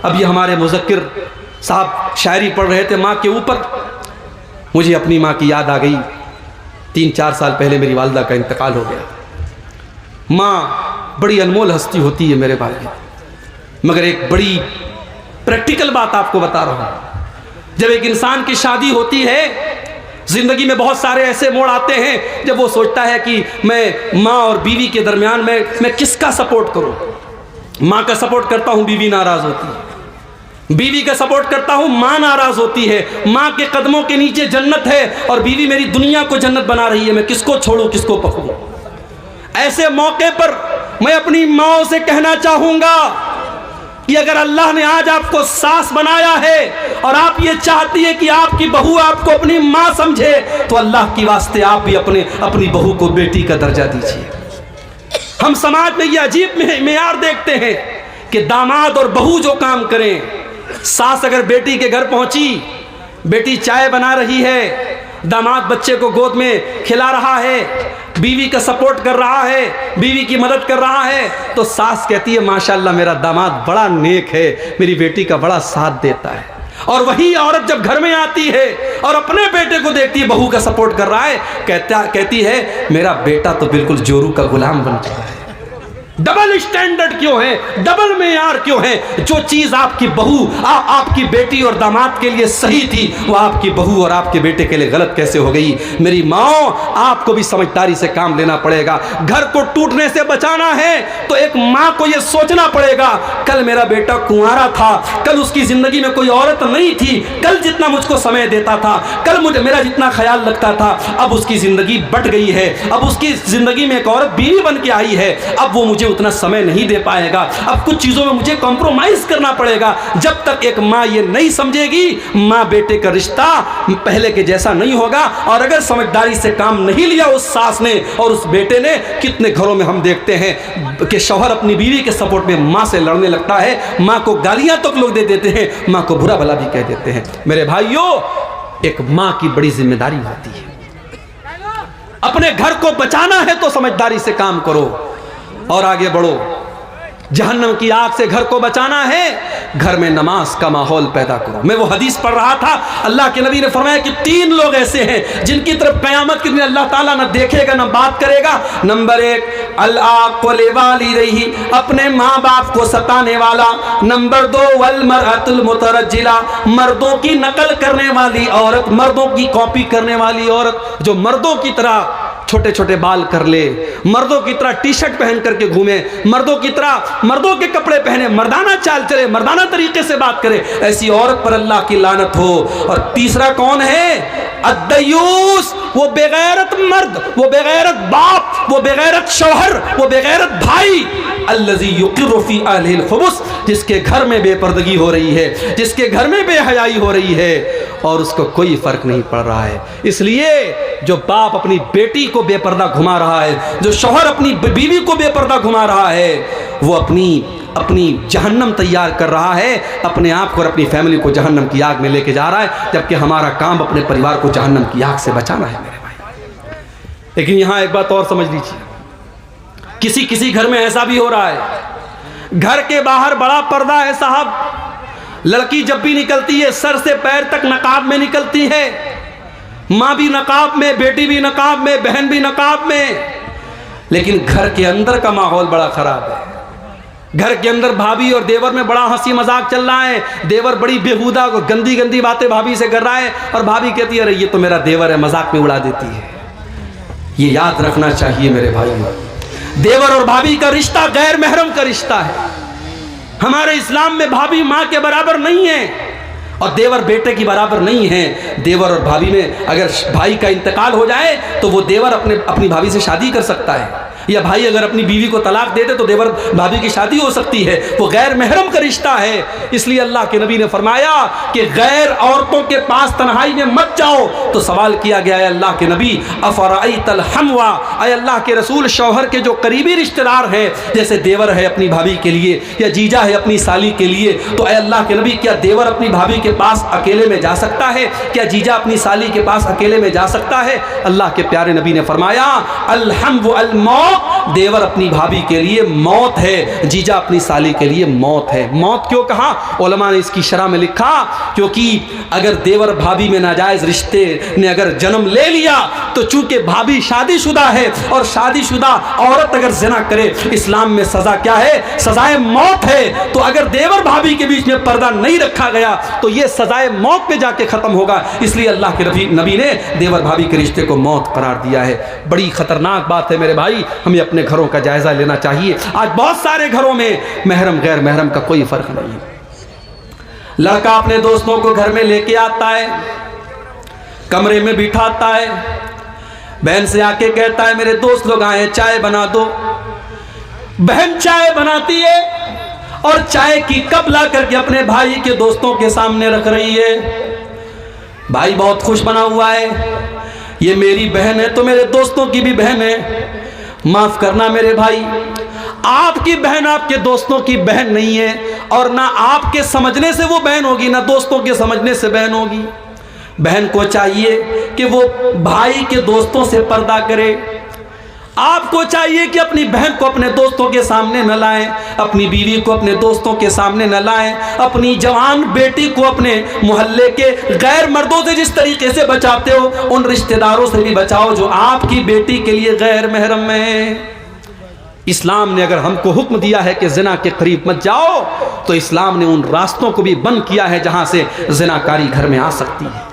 اب یہ ہمارے مذکر صاحب شاعری پڑھ رہے تھے ماں کے اوپر، مجھے اپنی ماں کی یاد آ گئی۔ 3-4 سال پہلے میری والدہ کا انتقال ہو گیا۔ ماں بڑی انمول ہستی ہوتی ہے میرے بھائی، مگر ایک بڑی پریکٹیکل بات آپ کو بتا رہا ہوں۔ جب ایک انسان کی شادی ہوتی ہے، زندگی میں بہت سارے ایسے موڑ آتے ہیں جب وہ سوچتا ہے کہ میں ماں اور بیوی کے درمیان میں کس کا سپورٹ کروں۔ ماں کا سپورٹ کرتا ہوں، بیوی ناراض ہوتی ہے، بیوی کا سپورٹ کرتا ہوں، ماں ناراض ہوتی ہے۔ ماں کے قدموں کے نیچے جنت ہے اور بیوی میری دنیا کو جنت بنا رہی ہے، میں کس کو چھوڑوں کس کو پکڑوں۔ ایسے موقع پر میں اپنی ماں سے کہنا چاہوں گا کہ اگر اللہ نے آج آپ کو ساس بنایا ہے اور آپ یہ چاہتی ہے کہ آپ کی بہو آپ کو اپنی ماں سمجھے، تو اللہ کی واسطے آپ بھی اپنی بہو کو بیٹی کا درجہ دیجیے۔ ہم سماج میں یہ عجیب معیار دیکھتے ہیں کہ داماد اور بہو جو کام کریں، ساس اگر بیٹی کے گھر پہنچی، بیٹی چائے بنا رہی ہے، داماد بچے کو گود میں کھلا رہا ہے، بیوی کا سپورٹ کر رہا ہے، بیوی کی مدد کر رہا ہے، تو ساس کہتی ہے ماشاءاللہ میرا داماد بڑا نیک ہے، میری بیٹی کا بڑا ساتھ دیتا ہے۔ اور وہی عورت جب گھر میں آتی ہے اور اپنے بیٹے کو دیکھتی ہے بہو کا سپورٹ کر رہا ہے، کہتی ہے میرا بیٹا تو بالکل جورو کا غلام بن چکا ہے۔ ڈبل اسٹینڈرڈ کیوں ہے، ڈبل معیار کیوں ہے؟ جو چیز آپ کی بہو آپ کی بیٹی اور داماد کے لیے صحیح تھی، وہ آپ کی بہو اور آپ کے بیٹے کے لیے غلط کیسے ہو گئی؟ میری ماں، آپ کو بھی سمجھداری سے کام لینا پڑے گا۔ گھر کو ٹوٹنے سے بچانا ہے تو ایک ماں کو یہ سوچنا پڑے گا کل میرا بیٹا کنوارا تھا، کل اس کی زندگی میں کوئی عورت نہیں تھی، کل جتنا مجھ کو سمے دیتا تھا، کل میرا جتنا خیال رکھتا تھا، اب اس کی زندگی بٹ گئی ہے، اب اس کی زندگی میں ایک عورت بیوی بن کے آئی ہے، اب وہ مجھے اتنا سمے نہیں دے پائے گا، اب کچھ چیزوں میں مجھے کمپرومائز کرنا پڑے گا۔ جب تک ایک ماں یہ نہیں سمجھے گی، ماں بیٹے کا رشتہ پہلے کے جیسا نہیں ہوگا۔ اور اگر سمجھداری سے کام نہیں لیا اس ساس نے اور اس بیٹے نے، کتنے گھروں میں ہم دیکھتے ہیں کہ شوہر اپنی بیوی کے سپورٹ میں ماں سے لڑنے لگتا ہے، ماں کو گالیاں تک لوگ دے دیتے ہیں، ماں کو برا بھلا بھی کہہ دیتے ہیں۔ میرے بھائیوں، ایک ماں کی بڑی ذمہ داری ہوتی ہے، اپنے گھر کو بچانا ہے تو سمجھداری سے کام کرو اور آگے بڑھو۔ جہنم کی آگ سے گھر کو بچانا ہے، گھر میں نماز کا ماحول پیدا کرو۔ میں وہ حدیث پڑھ رہا تھا، اللہ کے نبی نے فرمایا کہ 3 لوگ ایسے ہیں جن کی طرف قیامت کے دن اللہ تعالیٰ نہ دیکھے گا نہ بات کرے گا۔ نمبر 1، العاق لوالدیہ، اپنے ماں باپ کو ستانے والا۔ نمبر 2، والمرأۃ المترجلہ، مردوں کی نقل کرنے والی عورت، مردوں کی کاپی کرنے والی عورت، جو مردوں کی طرح چھوٹے چھوٹے بال کر لے، مردوں کی طرح ٹی شرٹ پہن کر کے گھومے، مردوں کی طرح مردوں کے کپڑے پہنے، مردانہ چال چلے، مردانہ طریقے سے بات کرے، ایسی عورت پر اللہ کی لعنت ہو۔ اور تیسرا کون ہے؟ الدیوس، وہ بغیرت مرد، وہ بغیرت باپ، وہ بغیرت شوہر، وہ بغیرت بھائی، الذی یقر فی اہلہ الخبث، جس کے گھر میں بے پردگی ہو رہی ہے، جس کے گھر میں بے حیائی ہو رہی ہے اور اس کو کوئی فرق نہیں پڑ رہا ہے۔ اس لیے جو باپ اپنی بیٹی کو بے پردہ گھما رہا ہے، جو شوہر اپنی بیوی کو بے پردہ گھما رہا ہے، وہ اپنی جہنم تیار کر رہا ہے، اپنے آپ کو اور اپنی فیملی کو جہنم کی آگ میں لے کے جا رہا ہے، جبکہ ہمارا کام اپنے پریوار کو جہنم کی آگ سے بچانا ہے میرے بھائی۔ لیکن یہاں ایک بات اور سمجھ لیجیے، کسی گھر میں ایسا بھی ہو رہا ہے، گھر کے باہر بڑا پردہ ہے صاحب، لڑکی جب بھی نکلتی ہے سر سے پیر تک نقاب میں نکلتی ہے، ماں بھی نقاب میں، بیٹی بھی نقاب میں، بہن بھی نقاب میں، لیکن گھر کے اندر کا ماحول بڑا خراب ہے۔ گھر کے اندر بھابھی اور دیور میں بڑا ہنسی مذاق چل رہا ہے، دیور بڑی بیہودہ گندی باتیں بھابھی سے کر رہا ہے اور بھابھی کہتی ہے ارے یہ تو میرا دیور ہے، مذاق میں اڑا دیتی ہے۔ یہ یاد رکھنا چاہیے میرے بھائی، دیور اور بھابھی کا رشتہ غیر محرم کا رشتہ ہے۔ ہمارے اسلام میں بھابھی ماں کے برابر نہیں ہے اور دیور بیٹے کی برابر نہیں ہے۔ دیور اور بھابھی میں اگر بھائی کا انتقال ہو جائے تو وہ دیور اپنی بھابھی سے شادی کر سکتا ہے، یا بھائی اگر اپنی بیوی کو طلاق دے دے تو دیور بھابھی کی شادی ہو سکتی ہے، وہ غیر محرم کا رشتہ ہے۔ اس لیے اللہ کے نبی نے فرمایا کہ غیر عورتوں کے پاس تنہائی میں مت جاؤ۔ تو سوال کیا گیا ہے اللہ کے نبی افرأیت الحموا، اے اللہ کے رسول شوہر کے جو قریبی رشتہ دار ہیں، جیسے دیور ہے اپنی بھابھی کے لیے یا جیجا ہے اپنی سالی کے لیے، تو اے اللہ کے نبی کیا دیور اپنی بھابھی کے پاس اکیلے میں جا سکتا ہے؟ کیا جیجا اپنی سالی کے پاس اکیلے میں جا سکتا ہے؟ اللہ کے پیارے نبی نے فرمایا الحمو الموت، موت دیور اپنی بھابھی کے لیے موت ہے، جیجا اپنی سالی کے لیے موت ہے۔ موت کیوں کہا؟ علماء نے اس کی شرح میں لکھا کیونکہ اگر دیور بھابھی میں ناجائز رشتے نے اگر جنم لے لیا تو چونکہ بھابھی شادی شدہ ہے اور شادی شدہ عورت اگر زنا کرے اسلام میں سزا کیا ہے؟ سزائے موت ہے۔ تو اگر دیور بھابھی کے بیچ میں پردہ نہیں رکھا گیا تو یہ سزائے موت پہ جا کے ختم ہوگا، اس لیے اللہ کے نبی نے دیور بھابھی کے رشتے کو موت قرار دیا ہے۔ بڑی خطرناک بات ہے میرے بھائی، ہمیں اپنے گھروں کا جائزہ لینا چاہیے۔ آج بہت سارے گھروں میں محرم غیر محرم کا کوئی فرق نہیں ہے۔ لڑکا اپنے دوستوں کو گھر میں لے کے آتا ہے، کمرے میں بٹھاتا ہے، بہن سے آ کے کہتا ہے میرے دوست لوگ آئے چائے بنا دو۔ بہن چائے بناتی ہے اور چائے کی کپ لا کر کے اپنے بھائی کے دوستوں کے سامنے رکھ رہی ہے۔ بھائی بہت خوش بنا ہوا ہے، یہ میری بہن ہے تو میرے دوستوں کی بھی بہن ہے، معاف کرنا میرے بھائی، آپ کی بہن آپ کے دوستوں کی بہن نہیں ہے، اور نہ آپ کے سمجھنے سے وہ بہن ہوگی نہ دوستوں کے سمجھنے سے بہن ہوگی۔ بہن کو چاہیے کہ وہ بھائی کے دوستوں سے پردہ کرے، آپ کو چاہیے کہ اپنی بہن کو اپنے دوستوں کے سامنے نہ لائیں، اپنی بیوی کو اپنے دوستوں کے سامنے نہ لائیں، اپنی جوان بیٹی کو اپنے محلے کے غیر مردوں سے جس طریقے سے بچاتے ہو ان رشتہ داروں سے بھی بچاؤ جو آپ کی بیٹی کے لیے غیر محرم ہیں۔ اسلام نے اگر ہم کو حکم دیا ہے کہ زنا کے قریب مت جاؤ تو اسلام نے ان راستوں کو بھی بند کیا ہے جہاں سے زناکاری گھر میں آ سکتی ہے۔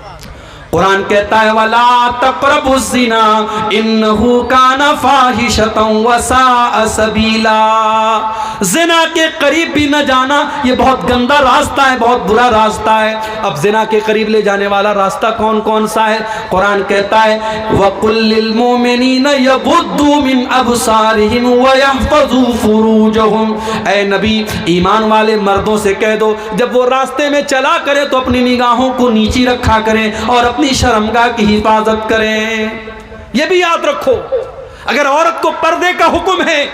قرآن کہتا ہے وَلَا تَقْرَبُوا الزِّنَا إِنَّهُ كَانَ فَاحِشَةً وَسَاءَ سَبِيلًا، زنا کے قریب بھی نہ جانا یہ بہت گندا راستہ ہے، بہت برا راستہ ہے۔ اب زنا کے قریب لے جانے والا راستہ کون کون سا ہے؟ قرآن کہتا ہے وَقُلْ لِلْمُؤْمِنِينَ يَغُضُّوا مِنْ أَبْصَارِهِمْ وَيَحْفَظُوا فُرُوجَهُمْ، اے نبی ایمان والے مردوں سے کہہ دو جب وہ راستے میں چلا کرے تو اپنی نگاہوں کو نیچی رکھا کریں اور اپنی شرمگاہ کی حفاظت کریں۔ یہ بھی یاد رکھو اگر عورت کو پردے کا حکم ہے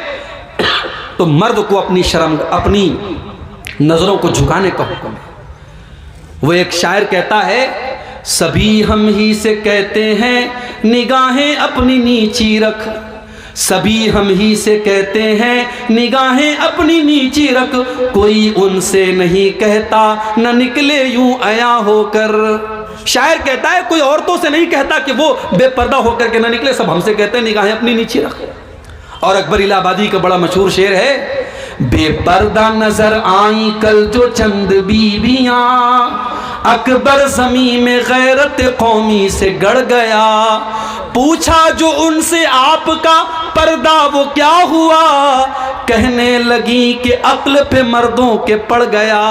تو مرد کو اپنی نظروں کو جھکانے کا حکم ہے۔ وہ ایک شاعر کہتا ہے سبھی ہم ہی سے کہتے ہیں نگاہیں اپنی نیچی رکھ، سبھی ہم ہی سے کہتے ہیں نگاہیں اپنی نیچی رکھ، کوئی ان سے نہیں کہتا نہ نکلے یوں عیا ہو کر۔ شاعر کہتا ہے کوئی عورتوں سے نہیں کہتا کہ وہ بے پردہ ہو کر کے نہ نکلے، سب ہم سے کہتے ہیں نگاہیں اپنی نیچی رکھ۔ اور اکبر الہ آبادی کا بڑا مشہور شعر ہے بے پردہ نظر آئیں کل جو چند بیویاں، اکبر زمین میں غیرت قومی سے گڑ گیا، پوچھا جو ان سے آپ کا پردہ وہ کیا ہوا، کہنے لگی کہ عقل پہ مردوں کے پڑ گیا۔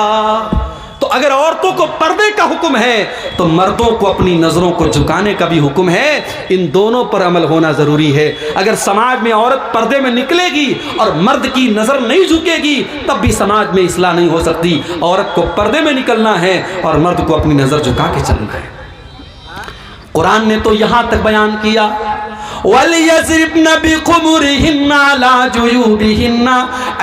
تو اگر عورتوں کو پردے کا حکم ہے تو مردوں کو اپنی نظروں کو جھکانے کا بھی حکم ہے۔ ان دونوں پر عمل ہونا ضروری ہے۔ اگر سماج میں عورت پردے میں نکلے گی اور مرد کی نظر نہیں جھکے گی تب بھی سماج میں اصلاح نہیں ہو سکتی۔ عورت کو پردے میں نکلنا ہے اور مرد کو اپنی نظر جھکا کے چلنا ہے۔ قرآن نے تو یہاں تک بیان کیا وَلْيَضْرِبْنَ بِخُمُرِهِنَّ عَلَىٰ جُيُوبِهِنَّ،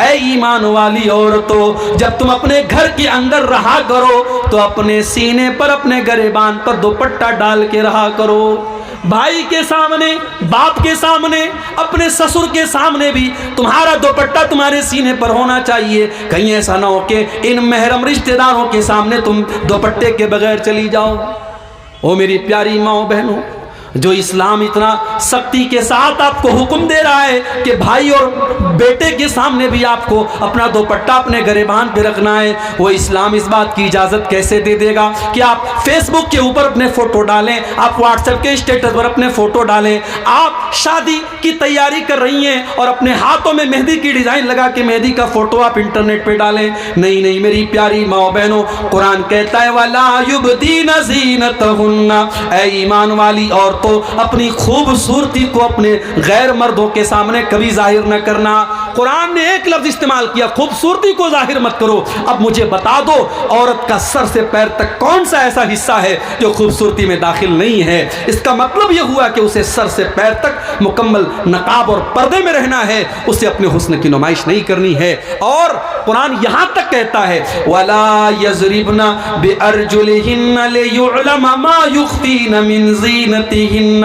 اے ایمان والی عورتوں جب تم اپنے گھر کے اندر رہا کرو تو اپنے سینے پر اپنے گریبان پر دوپٹہ ڈال کے رہا کرو۔ بھائی کے سامنے، باپ کے سامنے، اپنے سسر کے سامنے بھی تمہارا دوپٹہ تمہارے سینے پر ہونا چاہیے۔ کہیں ایسا نہ ہو کہ ان محرم رشتہ داروں کے سامنے تم دوپٹے کے بغیر چلی جاؤ۔ او میری پیاری ماں بہنوں، جو اسلام اتنا سختی کے ساتھ آپ کو حکم دے رہا ہے کہ بھائی اور بیٹے کے سامنے بھی آپ کو اپنا دوپٹہ اپنے گریبان پہ رکھنا ہے، وہ اسلام اس بات کی اجازت کیسے دے دے گا کہ آپ فیس بک کے اوپر اپنے فوٹو ڈالیں، آپ واٹس ایپ کے اسٹیٹس پر اپنے فوٹو ڈالیں، آپ شادی کی تیاری کر رہی ہیں اور اپنے ہاتھوں میں مہندی کی ڈیزائن لگا کے مہندی کا فوٹو آپ انٹرنیٹ پہ ڈالیں؟ نہیں نہیں میری پیاری ماں بہنوں، قرآن کہتا ہے وَلَا يُبْدِينَ زِينَتَهُنَّ، اے ایمان والی اور تو اپنی خوبصورتی کو اپنے غیر مردوں کے سامنے کبھی ظاہر نہ کرنا۔ قرآن نے ایک لفظ استعمال کیا خوبصورتی کو ظاہر مت کرو۔ اب مجھے بتا دو عورت کا سر سے پیر تک کون سا ایسا حصہ ہے جو خوبصورتی میں داخل نہیں ہے؟ اس کا مطلب یہ ہوا کہ اسے سر سے پیر تک مکمل نقاب اور پردے میں رہنا ہے، اسے اپنے حسن کی نمائش نہیں کرنی ہے۔ اور قرآن یہاں تک کہتا ہے وَلَا يَضْرِبْنَ بِأَرْجُلِهِنَّ لِيُعْلَمَ مَا يُخْفِينَ مِنْ زِينَتِهِنَّ، خروجہن،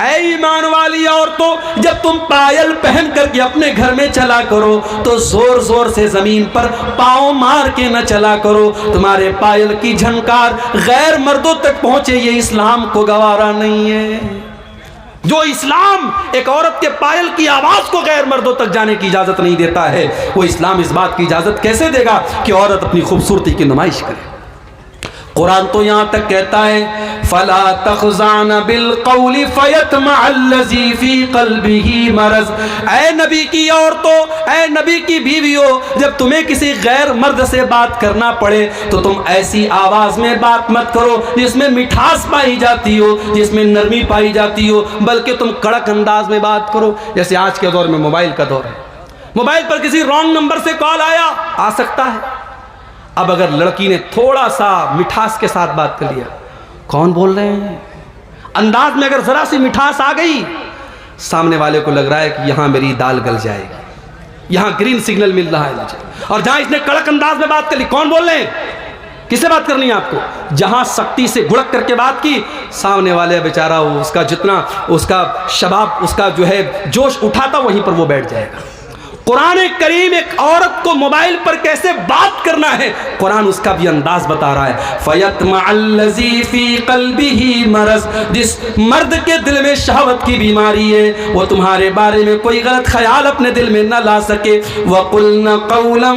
اے ایمان والی عورتوں جب تم پائل پہن کر کے اپنے گھر میں چلا کرو تو زور زور سے زمین پر پاؤں مار کے نہ چلا کرو، تمہارے پائل کی جھنکار غیر مردوں تک پہنچے یہ اسلام کو گوارا نہیں ہے۔ جو اسلام ایک عورت کے پائل کی آواز کو غیر مردوں تک جانے کی اجازت نہیں دیتا ہے، وہ اسلام اس بات کی اجازت کیسے دے گا کہ عورت اپنی خوبصورتی کی نمائش کرے؟ قرآن تو یہاں تک کہتا ہے فَلَا تَخْضَعْنَ بِالْقَوْلِ فَيَطْمَعَ الَّذِي فِي قَلْبِهِ مَرَضٌ، اے نبی کی عورتوں، اے نبی کی بیویوں، جب تمہیں کسی غیر مرد سے بات کرنا پڑے تو تم ایسی آواز میں بات مت کرو جس میں مٹھاس پائی جاتی ہو، جس میں نرمی پائی جاتی ہو، بلکہ تم کڑک انداز میں بات کرو۔ جیسے آج کے دور میں موبائل کا دور ہے، موبائل پر کسی رانگ نمبر سے کال آ سکتا ہے۔ اب اگر لڑکی نے تھوڑا سا مٹھاس کے ساتھ بات کر لیا، کون بول رہے ہیں، انداز میں اگر ذرا سی مٹھاس آ گئی، سامنے والے کو لگ رہا ہے کہ یہاں میری دال گل جائے گی، یہاں گرین سگنل مل رہا ہے مجھے۔ اور جہاں اس نے کڑک انداز میں بات کر لی، کون بول رہے ہیں، کس سے بات کرنی ہے آپ کو؟ جہاں سختی سے گھڑک کر کے بات کی، سامنے والے بیچارہ اس کا جتنا اس کا شباب، اس کا جو ہے جوش اٹھا تھا، وہیں پر وہ بیٹھ جائے گا۔ قرآن کریم ایک عورت کو موبائل پر کیسے بات کرنا ہے، قرآن اس کا بھی انداز بتا رہا ہے۔ فَيَطْمَعَ الَّذِي فِي قَلْبِهِ مَرَضٌ، جس مرد کے دل میں شہوت کی بیماری ہے، وہ تمہارے بارے میں کوئی غلط خیال اپنے دل میں نہ لا سکے۔ وَقُلْنَ قَوْلًا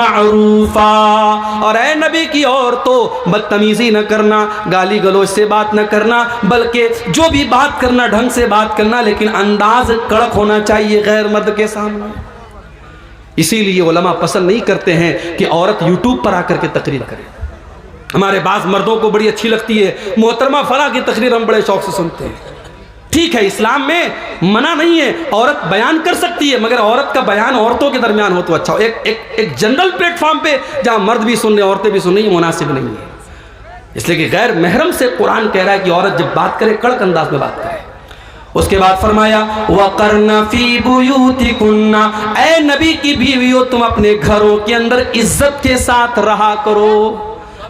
مَعْرُوفًا، اور اے نبی کی عورتوں بدتمیزی نہ کرنا، گالی گلوچ سے بات نہ کرنا، بلکہ جو بھی بات کرنا ڈھنگ سے بات کرنا، لیکن انداز کڑک ہونا چاہیے غیر مرد کے سامنے۔ اسی لیے علماء پسند نہیں کرتے ہیں کہ عورت یوٹیوب پر آ کر کے تقریر کرے۔ ہمارے بعض مردوں کو بڑی اچھی لگتی ہے، محترمہ فلاں کی تقریر ہم بڑے شوق سے سنتے ہیں۔ ٹھیک ہے، اسلام میں منع نہیں ہے، عورت بیان کر سکتی ہے، مگر عورت کا بیان عورتوں کے درمیان ہو تو اچھا ہو۔ ایک جنرل پلیٹ فارم پہ جہاں مرد بھی سن رہے ہیں عورتیں بھی سن رہی ہیں، مناسب نہیں ہے۔ اس لیے کہ غیر محرم سے قرآن کہہ رہا ہے کہ عورت جب بات کرے کڑک انداز میں بات کرے۔ اس کے بعد فرمایا وَقَرْنَ فِي بُيُوتِكُنَّ، اے نبی کی بیویوں تم اپنے گھروں کے اندر عزت کے ساتھ رہا کرو۔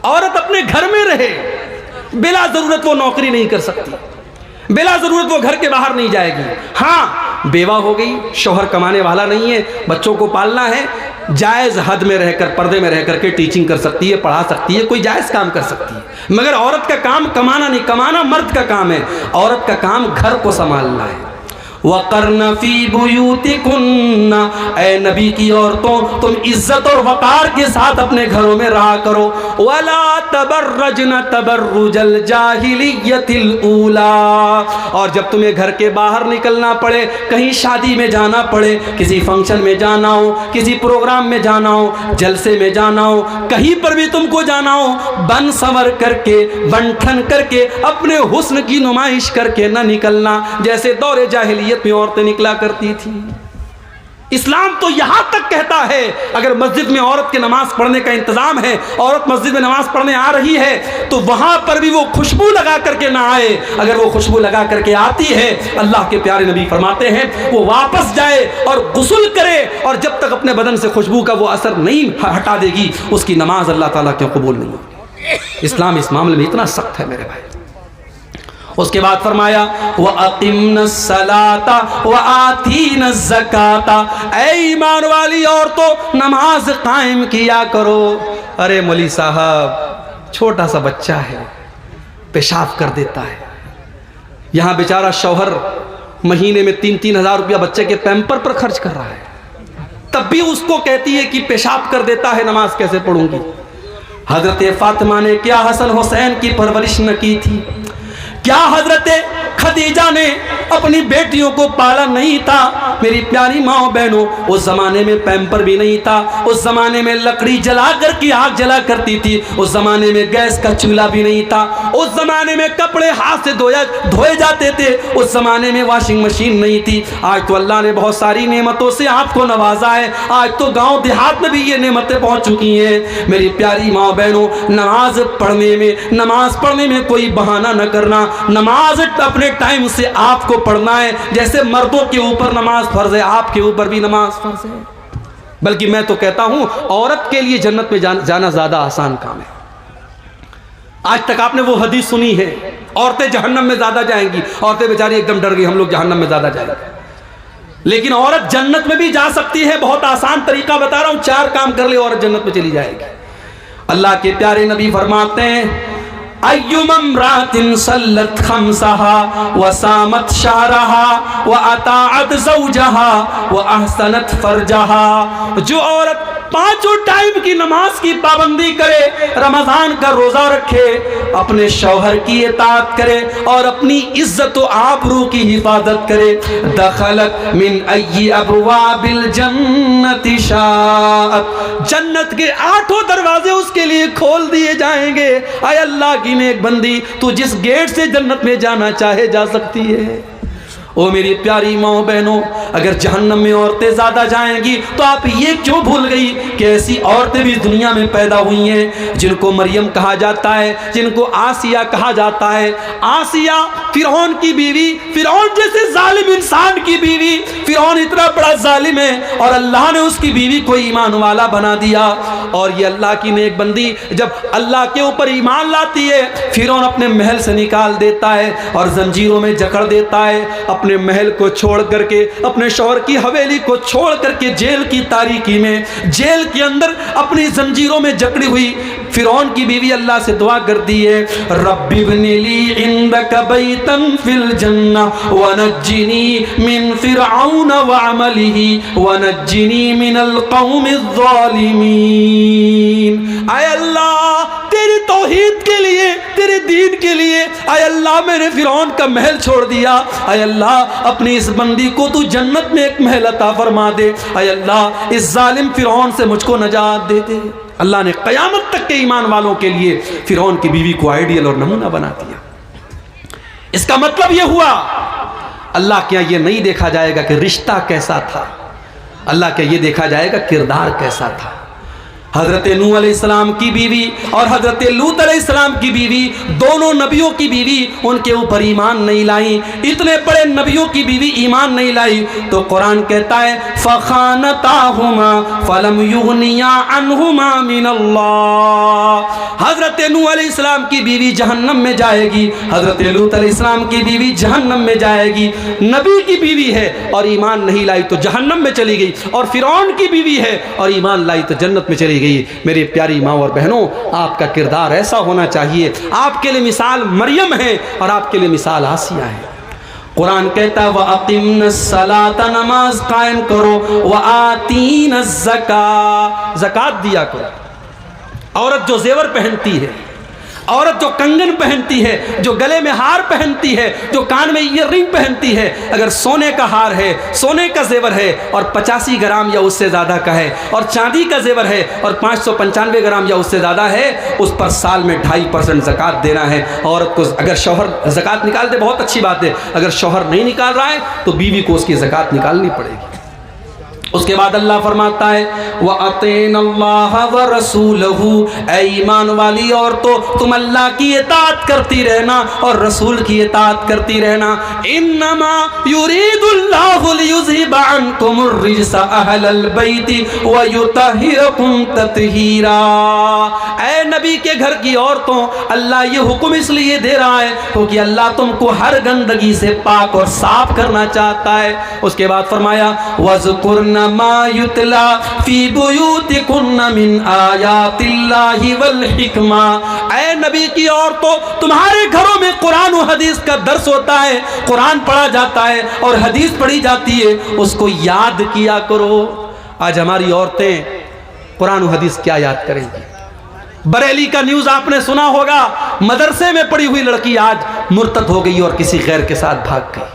عورت اپنے گھر میں رہے، بلا ضرورت وہ نوکری نہیں کر سکتی، بلا ضرورت وہ گھر کے باہر نہیں جائے گی۔ ہاں بیوہ ہو گئی، شوہر کمانے والا نہیں ہے، بچوں کو پالنا ہے، جائز حد میں رہ کر، پردے میں رہ کر کے ٹیچنگ کر سکتی ہے، پڑھا سکتی ہے، کوئی جائز کام کر سکتی ہے، مگر عورت کا کام کمانا نہیں، کمانا مرد کا کام ہے، عورت کا کام گھر کو سنبھالنا ہے۔ وَقَرْنَ فِي بُيُوتِكُنَّ، اے نبی کی عورتوں تم عزت اور وقار کے ساتھ اپنے گھروں میں رہا کرو۔ وَلَا تَبَرَّجْنَ تَبَرُّجَ الْجَاهِلِيَّةِ الْأُولَى، اور جب تمہیں گھر کے باہر نکلنا پڑے، کہیں شادی میں جانا پڑے، کسی فنکشن میں جانا ہو، کسی پروگرام میں جانا ہو، جلسے میں جانا ہو، کہیں پر بھی تم کو جانا ہو، بن سنور کر کے، بن ٹھن کر کے، اپنے حسن کی نمائش کر کے نہ نکلنا جیسے دور جاہلیت میں عورتیں نکلا کرتی تھی۔ اسلام تو یہاں تک کہتا ہے اگر مسجد میں عورت کے نماز پڑھنے کا انتظام ہے، عورت مسجد میں نماز پڑھنے آ رہی ہے تو وہاں پر بھی وہ خوشبو لگا کر کے نہ آئے، اگر وہ خوشبو لگا کر کے آتی ہے اللہ کے پیارے نبی فرماتے ہیں وہ واپس جائے اور غسل کرے، اور جب تک اپنے بدن سے خوشبو کا وہ اثر نہیں ہٹا دے گی اس کی نماز اللہ تعالیٰ کے قبول نہیں ہوگی۔ اسلام اس معاملے میں اتنا سخت ہے میرے بھائی۔ اس کے بعد فرمایا وَأَقِمْنَ الصَّلَاةَ وَآتِينَ الزَّكَاةَ، اے ایمان والی عورتوں نماز قائم کیا کرو۔ ارے مولی صاحب چھوٹا سا بچہ ہے، پیشاب کر دیتا ہے، یہاں بیچارہ شوہر مہینے میں 3-3 ہزار روپیہ بچے کے پیمپر پر خرچ کر رہا ہے، تب بھی اس کو کہتی ہے کہ پیشاب کر دیتا ہے، نماز کیسے پڑھوں گی؟ حضرت فاطمہ نے کیا حسن حسین کی پرورش نہ کی تھی؟ کیا حضرت خدیجہ نے اپنی بیٹیوں کو پالا نہیں تھا؟ میری پیاری ماں و بہنوں اس زمانے میں پیمپر بھی نہیں تھا، اس زمانے میں لکڑی جلا کر کی آگ جلا کرتی تھی، اس زمانے میں گیس کا چولہا بھی نہیں تھا، اس زمانے میں کپڑے ہاتھ سے دھوئے جاتے تھے، اس زمانے میں واشنگ مشین نہیں تھی۔ آج تو اللہ نے بہت ساری نعمتوں سے آپ کو نوازا ہے، آج تو گاؤں دیہات میں بھی یہ نعمتیں پہنچ چکی ہیں۔ میری پیاری ماں و بہنوں نماز پڑھنے میں کوئی بہانہ نہ کرنا، نماز اپنے ٹائم سے آپ کو پڑھنا ہے، جیسے مردوں کے اوپر نماز فرض ہے آپ کے اوپر بھی نماز فرض ہے۔ بلکہ میں تو کہتا ہوں عورت کے لیے جنت میں جانا زیادہ آسان کام ہے۔ آج تک آپ نے وہ حدیث سنی ہے عورتیں جہنم میں زیادہ جائیں گی. عورتیں بیچاری ایک دم ڈر گئی, ہم لوگ جہنم میں زیادہ جائیں گے. لیکن عورت جنت میں بھی جا سکتی ہے. بہت آسان طریقہ بتا رہا ہوں, 4 کام کر لے عورت جنت میں چلی جائے گی. اللہ کے پیارے نبی فرماتے ہیں ايما امرأة صلت خمسها وصامت شهرها وأطاعت زوجها وأحسنت فرجها, جو عورت 5 ٹائم کی نماز کی پابندی کرے, رمضان کا روزہ رکھے, اپنے شوہر کی اطاعت کرے اور اپنی عزت و آبرو کی حفاظت کرے, دخلت من ای ابواب الجنت شاءت, جنت کے 8 دروازے اس کے لیے کھول دیے جائیں گے. اے اللہ کی نیک بندی, تو جس گیٹ سے جنت میں جانا چاہے جا سکتی ہے. او میری پیاری ماں بہنوں, اگر جہنم میں عورتیں زیادہ جائیں گی تو آپ یہ کیوں بھول گئی کہ ایسی عورتیں بھی دنیا میں پیدا ہوئی ہیں جن کو مریم کہا جاتا ہے, جن کو آسیہ کہا جاتا ہے. آسیہ فرعون کی بیوی, فرعون جیسے ظالم انسان کی بیوی. فرعون اتنا بڑا ظالم ہے اور اللہ نے اس کی بیوی کو ایمان والا بنا دیا. اور یہ اللہ کی نیک بندی جب اللہ کے اوپر ایمان لاتی ہے, فرعون اپنے محل سے نکال دیتا ہے اور زنجیروں میں جکڑ دیتا ہے. اپنے محل کو چھوڑ کر کے, اپنے شوہر کی حویلی کو چھوڑ کر کے جیل کی تاریکی میں, جیل کے اندر اپنی زنجیروں میں جکڑی ہوئی فرعون کی بیوی اللہ سے دعا کرتی ہے, رب ابن لی عندک بیتا فی الجنہ ونجنی من فرعون وعملہ ونجنی من القوم الظالمین. اے اللہ تیری توحید کے لیے, تیرے دین کے لیے, اے اللہ میں نے فرعون کا محل چھوڑ دیا, اے اللہ اپنی اس بندی کو تو جنت میں ایک محل عطا فرما دے, اے اللہ اس ظالم فرعون سے مجھ کو نجات دے دے. اللہ نے قیامت تک کے ایمان والوں کے لیے فرعون کی بیوی کو آئیڈیل اور نمونہ بنا دیا. اس کا مطلب یہ ہوا اللہ کے یہاں یہ نہیں دیکھا جائے گا کہ رشتہ کیسا تھا, اللہ کے یہ دیکھا جائے گا کردار کیسا تھا. حضرت نوح علیہ السلام کی بیوی اور حضرت لوط علیہ السلام کی بیوی, دونوں نبیوں کی بیوی ان کے اوپر ایمان نہیں لائی. اتنے بڑے نبیوں کی بیوی ایمان نہیں لائی تو قرآن کہتا ہے فَخَانَتَاهُمَا فَلَمْ يُغْنِيَا عَنْهُمَا مِنَ اللَّهِ. حضرت نوح علیہ السلام کی بیوی جہنم میں جائے گی, حضرت لوط علیہ السلام کی بیوی جہنم میں جائے گی. نبی کی بیوی ہے اور ایمان نہیں لائی تو جہنم میں چلی گئی, اور فرعون کی بیوی ہے اور ایمان لائی تو جنت میں چلی گئی. میری پیاری ماں اور بہنوں, آپ کا کردار ایسا ہونا چاہیے. آپ کے لیے مثال مریم ہے اور آپ کے لیے مثال آسیہ ہے. قرآن کہتا ہے وَأَقِمْنَا الصَّلَاةَ, نماز قائم کرو, وَآتِينَا الزَّكَاةَ, زکوٰۃ دیا کرو. عورت جو زیور پہنتی ہے, عورت جو کنگن پہنتی ہے, جو گلے میں ہار پہنتی ہے, جو کان میں ایئر رنگ پہنتی ہے, اگر سونے کا ہار ہے, سونے کا زیور ہے اور 85 گرام یا اس سے زیادہ کا ہے, اور چاندی کا زیور ہے اور 595 گرام یا اس سے زیادہ ہے, اس پر سال میں 2.5% زکوٰۃ دینا ہے. عورت کو اگر شوہر زکوٰۃ نکال دے بہت اچھی بات ہے, اگر شوہر نہیں نکال رہا ہے تو بیوی کو اس کی زکوٰۃ نکالنی پڑے گی. اس کے بعد اللہ فرماتا ہے وَأَطِيعْنَا اللَّهَ وَرَسُولَهُ, اے ایمان والی عورتوں تم اللہ کی اطاعت کرتی رہنا اور رسول کی اطاعت کرتی رہنا. انما يريد الله ليذهب عنكم الرجس اهل البيت ويطهركم تطهيرا. اے نبی کے گھر کی عورتوں, اللہ یہ حکم اس لیے دے رہا ہے کیونکہ اللہ تم کو ہر گندگی سے پاک اور صاف کرنا چاہتا ہے. اس کے بعد فرمایا وَذْكُرْنَ ما يتلى في بيوتكن من آیات اللہ والحکمہ. اے نبی کی عورتوں, تمہارے گھروں میں قرآن و حدیث کا درس ہوتا ہے, قرآن پڑھا جاتا ہے اور حدیث پڑھی جاتی ہے, اس کو یاد کیا کرو. آج ہماری عورتیں قرآن و حدیث کیا یاد کریں گی؟ بریلی کا نیوز آپ نے سنا ہوگا, مدرسے میں پڑھی ہوئی لڑکی آج مرتد ہو گئی اور کسی غیر کے ساتھ بھاگ گئی.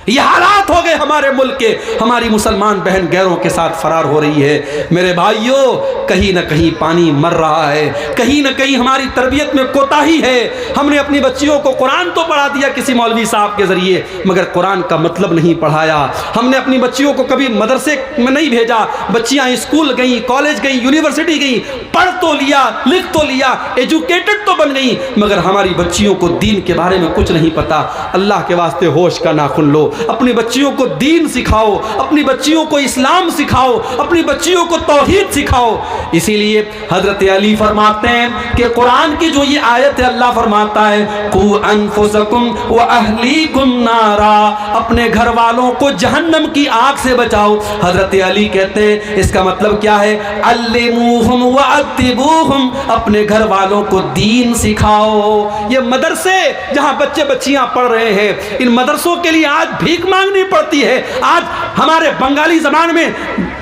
یہ حالات ہو گئے ہمارے ملک کے. ہماری مسلمان بہن غیروں کے ساتھ فرار ہو رہی ہے. میرے بھائیوں, کہیں نہ کہیں پانی مر رہا ہے, کہیں نہ کہیں ہماری تربیت میں کوتاہی ہے. ہم نے اپنی بچیوں کو قرآن تو پڑھا دیا کسی مولوی صاحب کے ذریعے, مگر قرآن کا مطلب نہیں پڑھایا. ہم نے اپنی بچیوں کو کبھی مدرسے میں نہیں بھیجا. بچیاں اسکول گئیں, کالج گئیں, یونیورسٹی گئیں, پڑھ تو لیا, لکھ تو لیا, ایجوکیٹڈ تو بن گئیں, مگر ہماری بچیوں کو دین کے بارے میں کچھ نہیں پتا. اللہ کے واسطے ہوش کا ناخن لو. اپنی بچیوں کو دین سکھاؤ، اپنی بچیوں کو اسلام سکھاؤ، اپنی بچیوں کو توحید سکھاؤ۔ اسی لیے حضرت علی فرماتے ہیں کہ قرآن کی جو یہ آیت ہے، اللہ فرماتا ہے قُوْ أَنفُسَكُمْ وَأَهْلِيكُمْ نَارًا، اپنے گھر والوں کو جہنم کی آگ سے بچاؤ۔ حضرت علی کہتے ہیں اس کا مطلب کیا ہے؟ عَلِّمُوهُمْ وَأَدِّبُوهُمْ، اپنے گھر والوں کو دین سکھاؤ۔ یہ مدرسے جہاں بچے بچیاں پڑھ رہے ہیں، ان مدرسوں کے لیے آج بھیک مانگنی پڑتی ہے۔ آج ہمارے بنگالی زبان میں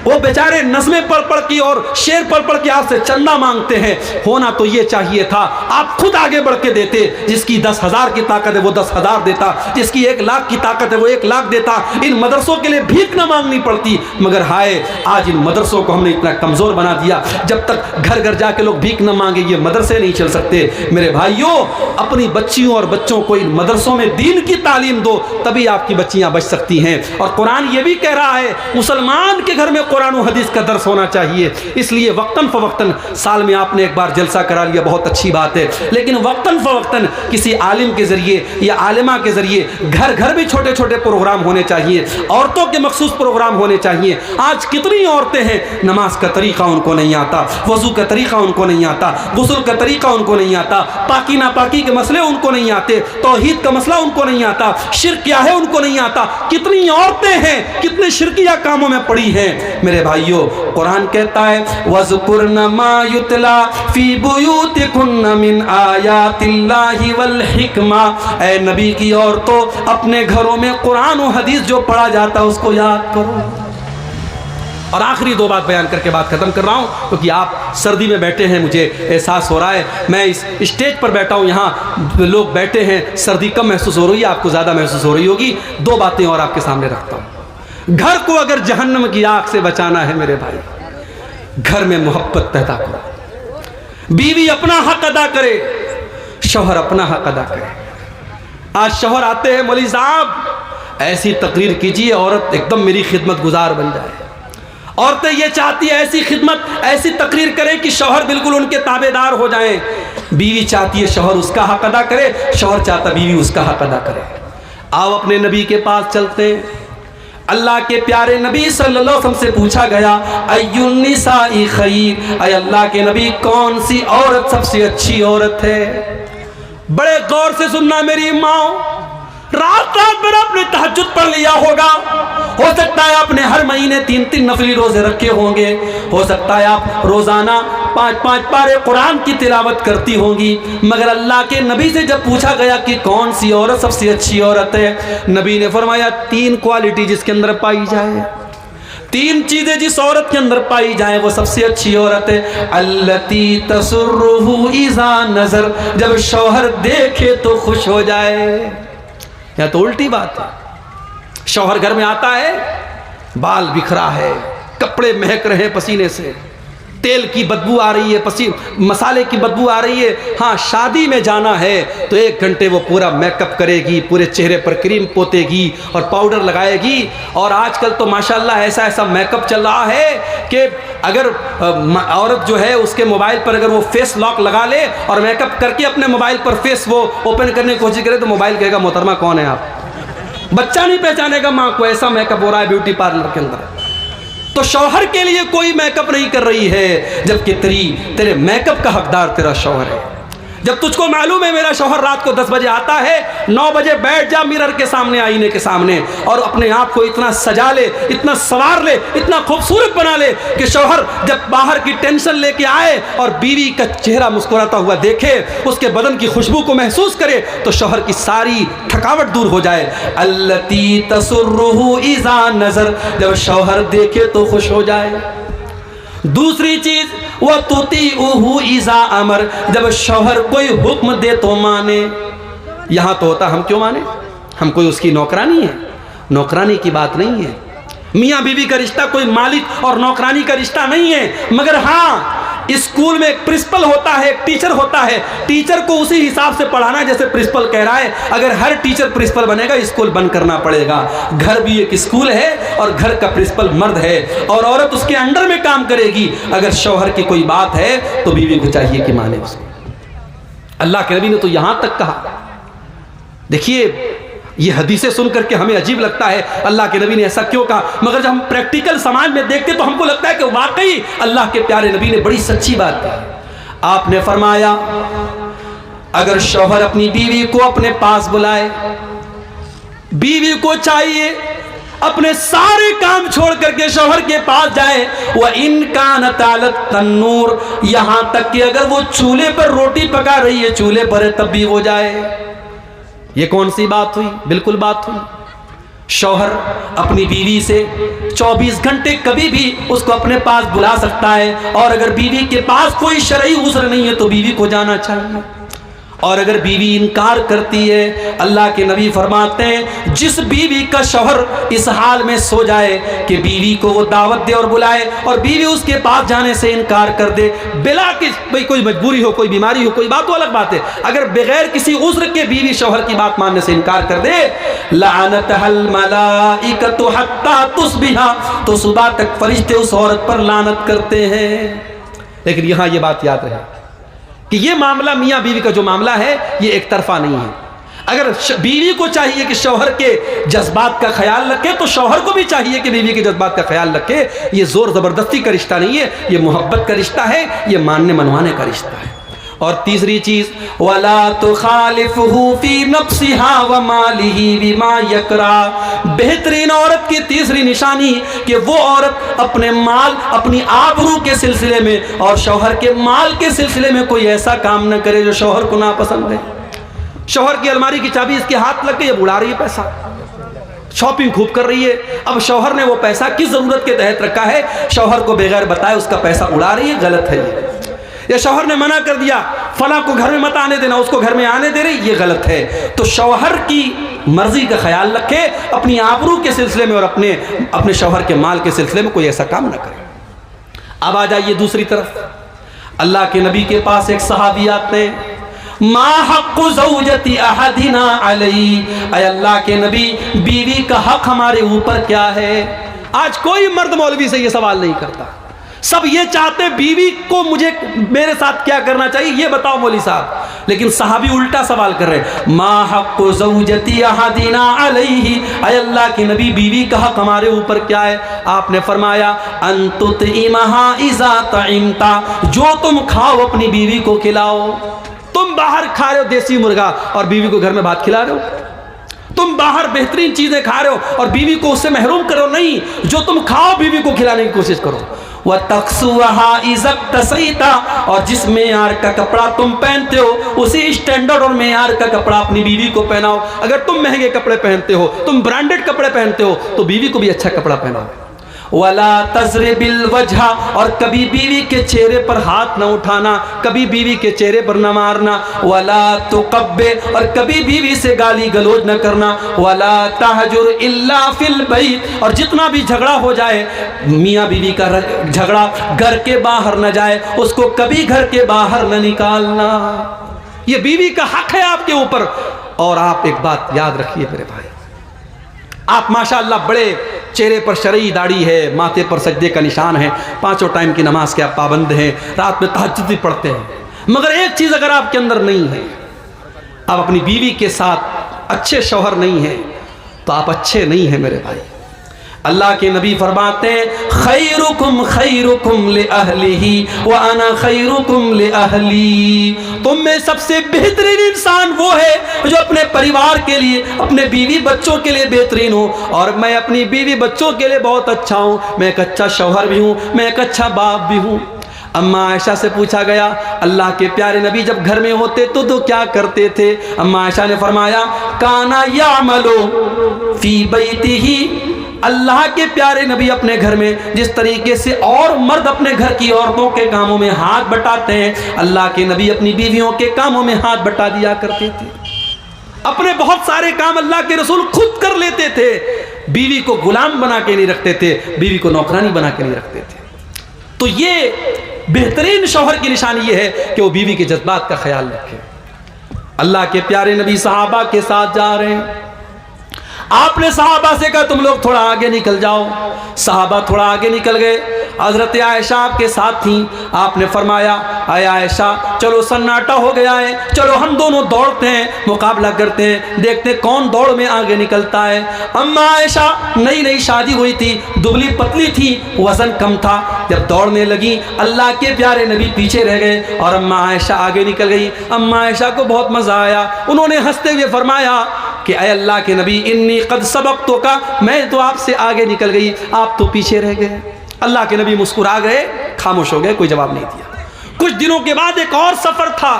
وہ بیچارے نظمیں پڑھ پڑھ کے اور شعر پڑھ پڑھ کے آپ سے چندہ مانگتے ہیں۔ ہونا تو یہ چاہیے تھا آپ خود آگے بڑھ کے دیتے، جس کی 10,000 کی طاقت ہے وہ 10,000 دیتا، جس کی 1,00,000 کی طاقت ہے وہ 1,00,000 دیتا، ان مدرسوں کے لیے بھیک نہ مانگنی پڑتی۔ مگر ہائے آج ان مدرسوں کو ہم نے اتنا کمزور بنا دیا، جب تک گھر گھر جا کے لوگ بھیک نہ مانگے یہ مدرسے نہیں چل سکتے۔ میرے بھائیوں، اپنی بچیوں اور بچوں کو ان مدرسوں میں دین کی تعلیم دو، تبھی آپ کی بچیاں بچ سکتی ہیں۔ اور قرآن یہ بھی کہہ رہا ہے مسلمان کے گھر میں قرآن و حدیث کا درس ہونا چاہیے۔ اس لیے وقتاً فوقتاً، سال میں آپ نے ایک بار جلسہ کرا لیا بہت اچھی بات ہے، لیکن وقتاً فوقتاً کسی عالم کے ذریعے یا عالمہ کے ذریعے گھر گھر بھی چھوٹے چھوٹے پروگرام ہونے چاہیے، عورتوں کے مخصوص پروگرام ہونے چاہیے۔ آج کتنی عورتیں ہیں نماز کا طریقہ ان کو نہیں آتا، وضو کا طریقہ ان کو نہیں آتا، غسل کا طریقہ ان کو نہیں آتا، پاکی ناپاکی کے مسئلے ان کو نہیں آتے، توحید کا مسئلہ ان کو نہیں آتا، شرک کیا ہے ان کو نہیں آتا۔ کتنی عورتیں ہیں کتنے شرکیہ کاموں میں پڑی ہیں۔ میرے بھائیوں، قرآن کہتا ہے وَذْكُرْنَ مَا يُتْلَى فِي بُيُوتِكُنَّ مِنْ آيَاتِ اللَّهِ وَالْحِكْمَةِ، اے نبی کی عورتوں اپنے گھروں میں قرآن و حدیث جو پڑھا جاتا ہے اس کو یاد کرو۔ اور آخری دو بات بیان کر کے بات ختم کر رہا ہوں، کیونکہ آپ سردی میں بیٹھے ہیں، مجھے احساس ہو رہا ہے، میں اس اسٹیج پر بیٹھا ہوں، یہاں لوگ بیٹھے ہیں، سردی کم محسوس ہو رہی ہے، آپ کو زیادہ محسوس ہو رہی ہوگی۔ دو باتیں اور آپ کے سامنے رکھتا ہوں۔ گھر کو اگر جہنم کی آگ سے بچانا ہے میرے بھائی، گھر میں محبت پیدا کرو، بیوی اپنا حق ادا کرے، شوہر اپنا حق ادا کرے۔ آج شوہر آتے ہیں مولوی صاحب ایسی تقریر کیجیے عورت ایک دم میری خدمت گزار بن جائے۔ عورتیں یہ چاہتی ہے ایسی خدمت ایسی تقریر کریں کہ شوہر بالکل ان کے تابع دار ہو جائیں۔ بیوی چاہتی ہے شوہر اس کا حق ادا کرے، شوہر چاہتا بیوی اس کا حق ادا کرے۔ آؤ اپنے نبی کے پاس چلتے ہیں۔ اللہ کے پیارے نبی صلی اللہ علیہ وسلم سے پوچھا گیا ای النساء خیر، اے اللہ کے نبی کون سی عورت سب سے اچھی عورت ہے؟ بڑے غور سے سننا میری ماں، رات رات میں آپ نے تہجد پڑھ لیا ہوگا، ہو سکتا ہے آپ نے ہر مہینے 3 نفلی روزے رکھے ہوں گے، ہو سکتا ہے آپ روزانہ 5 پارے قرآن کی تلاوت کرتی ہوں گی، مگر اللہ کے نبی سے جب پوچھا گیا کہ کون سی عورت سب سے اچھی عورت ہے، نبی نے فرمایا 3 کوالٹی جس کے اندر پائی جائے، 3 چیزیں جس عورت کے اندر پائی جائیں وہ سب سے اچھی عورت ہے۔ التی تسرہ اذا نظر، جب شوہر دیکھے تو خوش ہو جائے۔ یا تو الٹی بات ہے، شوہر گھر میں آتا ہے بال بکھرا ہے، کپڑے مہک رہے ہیں پسینے سے، تیل کی بدبو آ رہی ہے، مسالے کی بدبو آ رہی ہے، ہاں شادی میں جانا ہے تو 1 گھنٹے وہ پورا میک اپ کرے گی، پورے چہرے پر کریم پوتے گی اور پاؤڈر لگائے گی۔ اور آج کل تو ماشاءاللہ ایسا میک اپ چل رہا ہے کہ اگر عورت جو ہے اس کے موبائل پر اگر وہ فیس لاک لگا لے اور میک اپ کر کے اپنے موبائل پر فیس وہ اوپن کرنے کی کوشش کرے تو موبائل کہے گا محترمہ کون ہے آپ؟ بچہ نہیں پہچانے گا ماں کو، ایسا میک اپ ہو رہا ہے بیوٹی پارلر کے اندر۔ تو شوہر کے لیے کوئی میک اپ نہیں کر رہی ہے، جبکہ تیرے میک اپ کا حقدار تیرا شوہر ہے۔ جب تجھ کو معلوم ہے میرا شوہر رات کو 10 بجے آتا ہے، 9 بجے بیٹھ جا میرر کے سامنے، آئینے کے سامنے، اور اپنے آپ کو اتنا سجا لے، اتنا سوار لے، اتنا خوبصورت بنا لے کہ شوہر جب باہر کی ٹینشن لے کے آئے اور بیوی کا چہرہ مسکراتا ہوا دیکھے، اس کے بدن کی خوشبو کو محسوس کرے تو شوہر کی ساری تھکاوٹ دور ہو جائے۔ التی تسرہ اذا نظر، جب شوہر دیکھے تو خوش ہو جائے۔ دوسری چیز وَتُطِيعُهُ اِذَا امر، جب شوہر کوئی حکم دے تو مانے۔ یہاں تو ہوتا ہم کیوں مانے؟ ہم کوئی اس کی نوکرانی ہے؟ نوکرانی کی بات نہیں ہے، میاں بیوی کا رشتہ کوئی مالک اور نوکرانی کا رشتہ نہیں ہے، مگر ہاں اسکول میں ایک پرنسپل ہوتا ہے، ایک ٹیچر ہوتا ہے، ٹیچر کو اسی حساب سے پڑھانا جیسے پرنسپل کہہ رہا ہے۔ اگر ہر ٹیچر پرنسپل بنے گا اسکول بند کرنا پڑے گا۔ گھر بھی ایک اسکول ہے اور گھر کا پرنسپل مرد ہے اور عورت اس کے انڈر میں کام کرے گی۔ اگر شوہر کی کوئی بات ہے تو بیوی کو چاہیے کہ مانے اس کو۔ اللہ کے نبی نے تو یہاں تک کہا، دیکھیے یہ حدیثیں سن کر کے ہمیں عجیب لگتا ہے اللہ کے نبی نے ایسا کیوں کہا، مگر جب ہم پریکٹیکل سماج میں دیکھتے تو ہم کو لگتا ہے کہ واقعی اللہ کے پیارے نبی نے بڑی سچی بات کہی۔ آپ نے فرمایا اگر شوہر اپنی بیوی کو اپنے پاس بلائے، بیوی کو چاہیے اپنے سارے کام چھوڑ کر کے شوہر کے پاس جائے، وَإِن كَانَتْ عَلَى التَّنُّورِ، یہاں تک کہ اگر وہ چولہے پر روٹی پکا رہی ہے، چولہے پر ہے تب بھی وہ جائے۔ یہ کون سی بات ہوئی؟ بالکل بات ہوئی، شوہر اپنی بیوی سے 24 گھنٹے کبھی بھی اس کو اپنے پاس بلا سکتا ہے، اور اگر بیوی کے پاس کوئی شرعی عذر نہیں ہے تو بیوی کو جانا چاہیے۔ اور اگر بیوی انکار کرتی ہے، اللہ کے نبی فرماتے ہیں جس بیوی کا شوہر اس حال میں سو جائے کہ بیوی کو وہ دعوت دے اور بلائے اور بیوی اس کے پاس جانے سے انکار کر دے، بلا کہ کوئی مجبوری ہو، کوئی بیماری ہو، کوئی بات تو الگ بات ہے، اگر بغیر کسی عذر کے بیوی شوہر کی بات ماننے سے انکار کر دے، لعنتها الملائکۃ حتی تصبح، تو صبح تک فرشتے اس عورت پر لعنت کرتے ہیں۔ لیکن یہاں یہ بات یاد رہے کہ یہ معاملہ میاں بیوی کا جو معاملہ ہے یہ ایک طرفہ نہیں ہے۔ اگر بیوی کو چاہیے کہ شوہر کے جذبات کا خیال رکھے تو شوہر کو بھی چاہیے کہ بیوی کے جذبات کا خیال رکھے۔ یہ زور زبردستی کا رشتہ نہیں ہے، یہ محبت کا رشتہ ہے، یہ ماننے منوانے کا رشتہ ہے۔ اور تیسری چیز وَلَا تُخَالِفُهُ فِي نَفْسِهَا وَمَالِهِ بِمَا يَكْرَهُ، بہترین عورت کی تیسری نشانی کہ وہ عورت اپنے مال، اپنی آبرو کے سلسلے میں اور شوہر کے مال کے سلسلے میں کوئی ایسا کام نہ کرے جو شوہر کو ناپسند ہے۔ شوہر کی الماری کی چابی اس کے ہاتھ لگ کے یہ اڑا رہی ہے پیسہ، شاپنگ خوب کر رہی ہے، اب شوہر نے وہ پیسہ کس ضرورت کے تحت رکھا ہے، شوہر کو بغیر بتائے اس کا پیسہ اڑا رہی ہے، غلط ہے یہ۔ یا شوہر نے منع کر دیا فلاں کو گھر میں مت آنے دینا، اس کو گھر میں آنے دے رہی، یہ غلط ہے۔ تو شوہر کی مرضی کا خیال رکھے اپنی آبرو کے سلسلے میں اور اپنے شوہر کے مال کے سلسلے میں کوئی ایسا کام نہ کرے۔ اب آ جائیے دوسری طرف، اللہ کے نبی کے پاس ایک صحابی آتے ہیں، ما حق زوجتی احدنا علی، اے اللہ کے نبی بیوی کا حق ہمارے اوپر کیا ہے؟ آج کوئی مرد مولوی سے یہ سوال نہیں کرتا، سب یہ چاہتے بیوی کو مجھے میرے ساتھ کیا کرنا چاہیے یہ بتاؤ مولوی صاحب، لیکن صحابی الٹا سوال کر رہے ہیں، ما حق زوجتی احدنا علیہ، اے اللہ کے نبی بیوی کا حق ہمارے اوپر کیا ہے؟ آپ نے فرمایا ان تطعمھا اذا طعمت، جو تم کھاؤ اپنی بیوی کو کھلاؤ۔ تم باہر کھا رہے ہو دیسی مرغا اور بیوی کو گھر میں بھات کھلا رہے ہو، تم باہر بہترین چیزیں کھا رہے ہو اور بیوی کو اس سے محروم کرو نہیں، جو تم کھاؤ بیوی کو کھلانے کی کوشش کرو۔ وَتَقْسُوهَا إِذَا اقْتَسَيْتَ، اور جس معیار کا کپڑا تم پہنتے ہو اسی اسٹینڈرڈ اور معیار کا کپڑا اپنی بیوی کو پہناؤ۔ اگر تم مہنگے کپڑے پہنتے ہو، تم برانڈڈ کپڑے پہنتے ہو تو بیوی کو بھی اچھا کپڑا پہناؤ۔ وَلَا تَضْرِبِ الْوَجْهَ، اور کبھی بیوی کے چہرے پر ہاتھ نہ اٹھانا، کبھی بیوی کے چہرے پر نہ مارنا۔ وَلَا تُقَبِّ، اور کبھی بیوی سے گالی گلوچ نہ کرنا۔ وَلَا تَحْجُرْ إِلَّا فِي الْبَيْتِ، اور جتنا بھی جھگڑا ہو جائے، میاں بیوی کا جھگڑا گھر کے باہر نہ جائے، اس کو کبھی گھر کے باہر نہ نکالنا۔ یہ بیوی کا حق ہے آپ کے اوپر۔ اور آپ ایک بات یاد رکھیے میرے بھائی، آپ ماشاءاللہ بڑے چہرے پر شرعی داڑھی ہے، ماتھے پر سجدے کا نشان ہے، 5 ٹائم کی نماز کے آپ پابند ہیں، رات میں تہجد بھی پڑھتے ہیں، مگر ایک چیز اگر آپ کے اندر نہیں ہے، آپ اپنی بیوی کے ساتھ اچھے شوہر نہیں ہیں تو آپ اچھے نہیں ہیں میرے بھائی۔ اللہ کے نبی فرماتے ہیں خیرکم خیرکم لأہلہ وانا خیرکم لأہلی، تم میں سب سے بہترین انسان وہ ہے جو اپنے پریوار کے لیے، اپنے بیوی بچوں کے لیے بہترین ہوں، اور میں اپنی بیوی بچوں کے لیے بہت اچھا ہوں، میں ایک اچھا شوہر بھی ہوں، میں ایک اچھا باپ بھی ہوں۔ اماں عائشہ سے پوچھا گیا اللہ کے پیارے نبی جب گھر میں ہوتے تو کیا کرتے تھے؟ اماں عائشہ نے فرمایا کانا یعمل فی بیتہ، اللہ کے پیارے نبی اپنے گھر میں جس طریقے سے اور مرد اپنے گھر کی عورتوں کے کاموں میں ہاتھ بٹاتے ہیں، اللہ کے نبی اپنی بیویوں کے کاموں میں ہاتھ بٹا دیا کرتے تھے۔ اپنے بہت سارے کام اللہ کے رسول خود کر لیتے تھے، بیوی کو غلام بنا کے نہیں رکھتے تھے، بیوی کو نوکرانی بنا کے نہیں رکھتے تھے۔ تو یہ بہترین شوہر کی نشانی یہ ہے کہ وہ بیوی کے جذبات کا خیال رکھے۔ اللہ کے پیارے نبی صحابہ کے ساتھ جا رہے ہیں، آپ نے صحابہ سے کہا تم لوگ تھوڑا آگے نکل جاؤ. صحابہ تھوڑا آگے نکل گئے. حضرت عائشہ آپ کے ساتھ تھیں. آپ نے فرمایا اے عائشہ چلو سناٹا ہو گیا ہے, چلو ہم دونوں دوڑتے ہیں, مقابلہ کرتے ہیں, دیکھتے ہیں کون دوڑ میں آگے نکلتا ہے. اما عائشہ نئی نئی شادی ہوئی تھی, دبلی پتلی تھی, وزن کم تھا. جب دوڑنے لگی اللہ کے پیارے نبی پیچھے رہ گئے اور اما عائشہ آگے نکل گئی. اما عائشہ کو بہت مزہ آیا. انہوں نے ہنستے ہوئے فرمایا کہ اے اللہ کے نبی انی قد سبقتک, میں تو آپ سے آگے نکل گئی, آپ تو پیچھے رہ گئے. اللہ کے نبی مسکرا گئے, خاموش ہو گئے, کوئی جواب نہیں دیا. کچھ دنوں کے بعد ایک اور سفر تھا.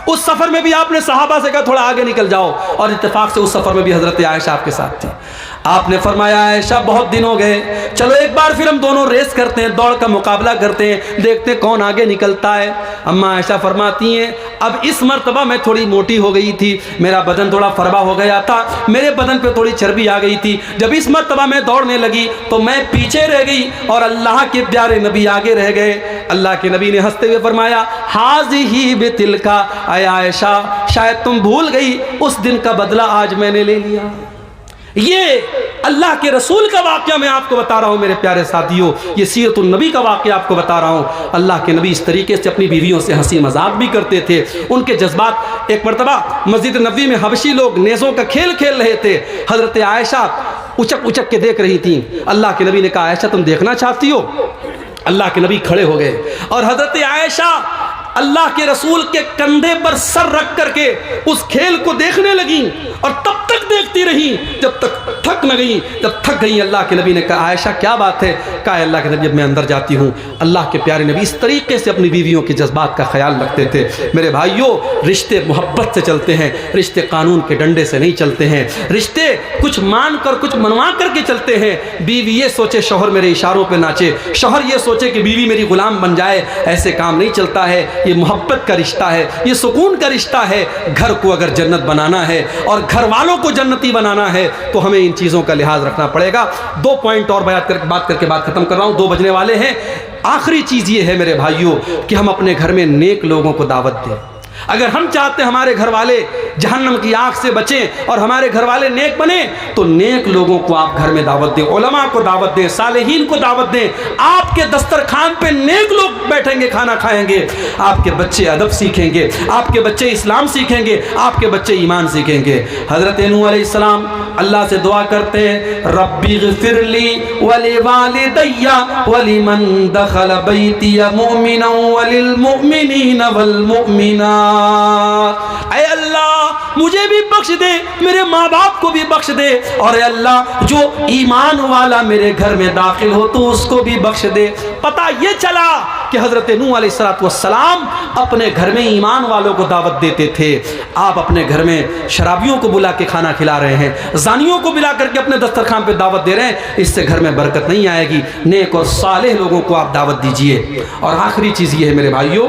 اس سفر میں بھی آپ نے صحابہ سے کہا تھوڑا آگے نکل جاؤ, اور اتفاق سے اس سفر میں بھی حضرت عائشہ آپ کے ساتھ تھی. آپ نے فرمایا عائشہ بہت دن ہو گئے, چلو ایک بار پھر ہم دونوں ریس کرتے ہیں, دوڑ کا مقابلہ کرتے ہیں, دیکھتے ہیں کون آگے نکلتا ہے. اما عائشہ فرماتی ہیں اب اس مرتبہ میں تھوڑی موٹی ہو گئی تھی, میرا بدن تھوڑا فربا ہو گیا تھا, میرے بدن پہ تھوڑی چربی آ گئی تھی. جب اس مرتبہ میں دوڑنے لگی تو میں پیچھے رہ گئی اور اللہ کے پیارے نبی آگے رہ گئے. اللہ کے نبی نے ہنستے ہوئے فرمایا حاذہ بتلکا, اے عائشہ شاید تم بھول گئی, اس دن کا بدلہ آج میں نے لے لیا. یہ اللہ کے رسول کا واقعہ میں آپ کو بتا رہا ہوں میرے پیارے ساتھیوں, یہ سیرت النبی کا واقعہ آپ کو بتا رہا ہوں. اللہ کے نبی اس طریقے سے اپنی بیویوں سے ہنسی مذاق بھی کرتے تھے. ان کے جذبات, ایک مرتبہ مسجد نبوی میں حبشی لوگ نیزوں کا کھیل کھیل رہے تھے. حضرت عائشہ اچک اچک کے دیکھ رہی تھیں. اللہ کے نبی نے کہا عائشہ تم دیکھنا چاہتی ہو؟ اللہ کے نبی کھڑے ہو گئے اور حضرت عائشہ اللہ کے رسول کے کندھے پر سر رکھ کر کے اس کھیل کو دیکھنے لگیں, اور تب تک دیکھتی رہی جب تک تھک نہ گئی. جب تھک گئی اللہ کے نبی نے کہا عائشہ کیا بات ہے؟ کہا اللہ کے نبی جب میں اندر جاتی ہوں. اللہ کے پیارے نبی اس طریقے سے اپنی بیویوں کے جذبات کا خیال رکھتے تھے. میرے بھائیوں, رشتے محبت سے چلتے ہیں, رشتے قانون کے ڈنڈے سے نہیں چلتے ہیں, رشتے کچھ مان کر کچھ منوا کر کے چلتے ہیں. بیوی یہ سوچے شوہر میرے اشاروں پہ ناچے, شوہر یہ سوچے کہ بیوی میری غلام بن جائے, ایسے کام نہیں چلتا ہے. یہ محبت کا رشتہ ہے, یہ سکون کا رشتہ ہے. گھر کو اگر جنت بنانا ہے اور گھر والوں کو جنتی بنانا ہے تو ہمیں ان چیزوں کا لحاظ رکھنا پڑے گا. 2 پوائنٹ اور بات کر کے بات ختم کر رہا ہوں, 2 بجنے والے ہیں. آخری چیز یہ ہے میرے بھائیوں کہ ہم اپنے گھر میں نیک لوگوں کو دعوت دیں. اگر ہم چاہتے ہیں ہمارے گھر والے جہنم کی آگ سے بچیں اور ہمارے گھر والے نیک بنیں, تو نیک لوگوں کو آپ گھر میں دعوت دیں, علماء کو دعوت دیں, صالحین کو دعوت دیں. آپ کے دسترخوان پہ نیک لوگ بیٹھیں گے, کھانا کھائیں گے. آپ کے بچے ادب سیکھیں گے, آپ کے بچے اسلام سیکھیں گے, آپ کے بچے ایمان سیکھیں گے. حضرت نوح علیہ السلام اللہ سے دعا کرتے ہیں ربی اغفر لی ولوالدی ولمن دخل بیتی مؤمنا وللمؤمنین والمؤمنات. اے اللہ مجھے بھی بخش دے, میرے ماں باپ کو بھی بخش دے, اور اے اللہ جو ایمان والا میرے گھر میں داخل ہو تو اس کو بھی بخش دے. پتہ یہ چلا کہ حضرت نوح علیہ السلام اپنے گھر میں ایمان والوں کو دعوت دیتے تھے. آپ اپنے گھر میں شرابیوں کو بلا کے کھانا کھلا رہے ہیں, زانیوں کو بلا کر کے اپنے دسترخوان پہ دعوت دے رہے ہیں, اس سے گھر میں برکت نہیں آئے گی. نیک اور صالح لوگوں کو آپ دعوت دیجئے. اور آخری چیز یہ ہے میرے بھائیوں